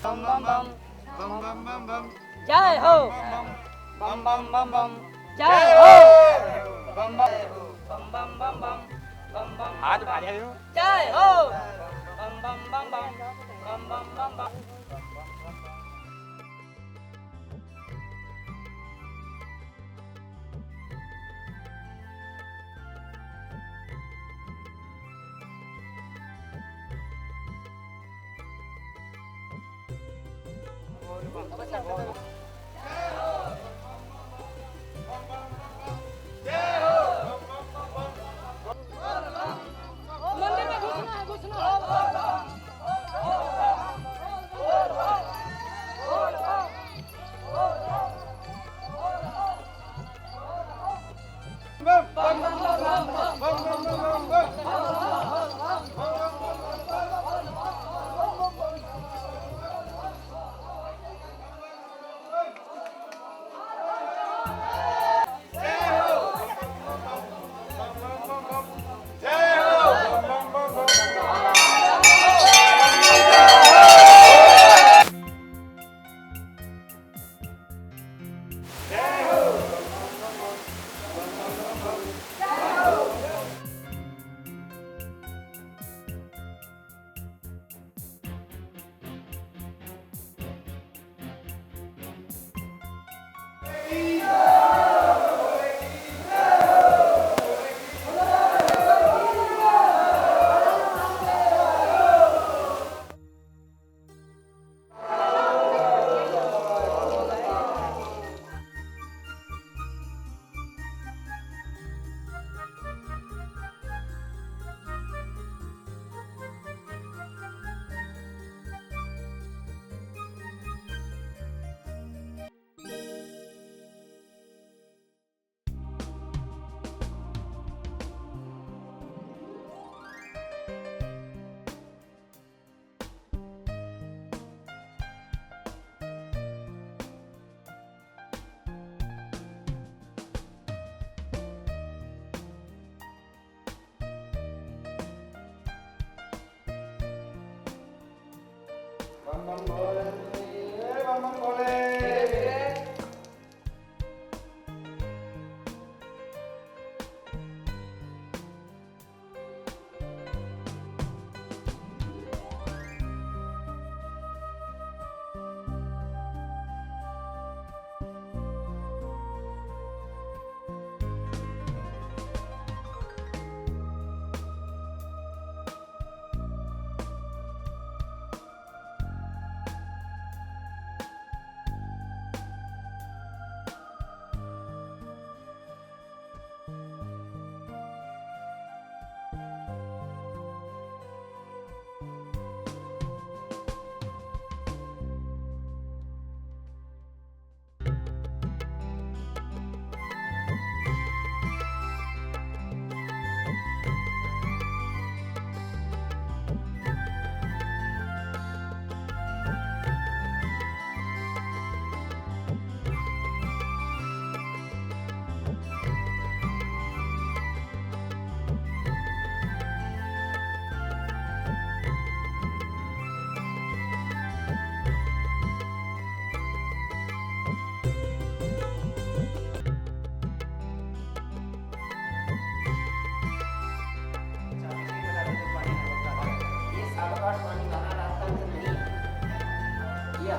बम बम बम बम बम बम बम जय हो बम बम बम बम जय हो बम बम बम बम बम बम बम बम हाथ भाले जय हो बम बम बम बम बम बम बम बम मंदिर में घुसना है बम बम भोले बम बम भोले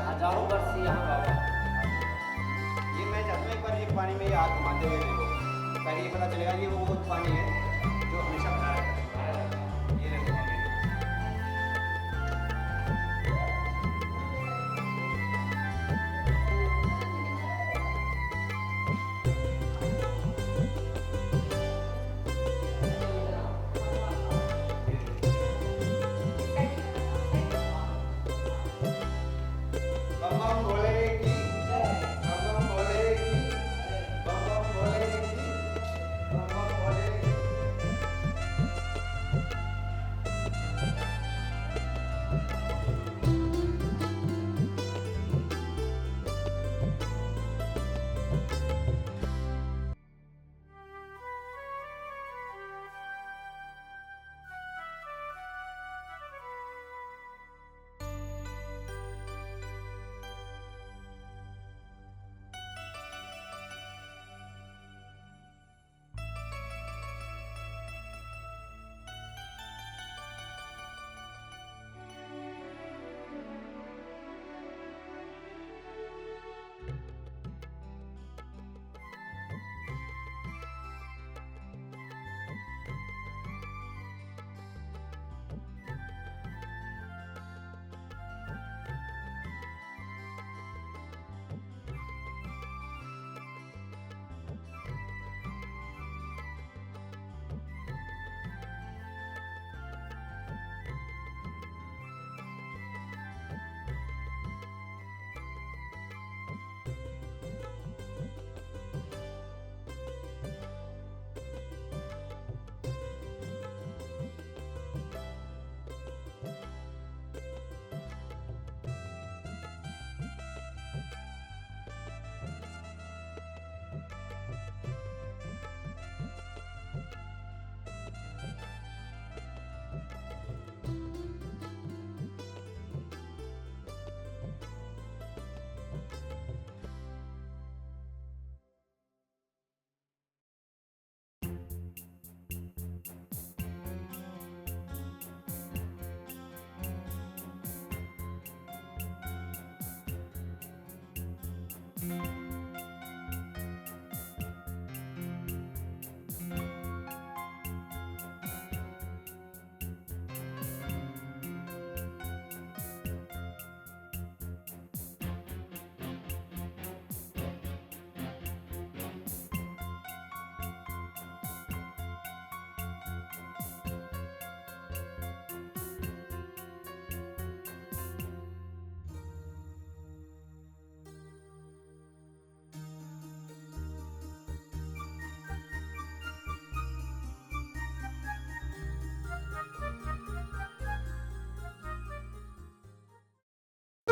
हजारों वर्ष से यहाँ बाबा ये मैं चाहता हूँ एक बार ये पानी में ये हाथ घुमाते हुए देखो पहले ये पता चलेगा कि वो पानी है जो हमेशा बना रहता है ये देखो हमें बम बम भोले की बम बम भोले की बम बम भोले की बम बम भोले की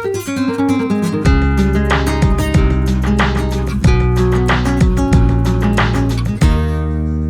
Thank you.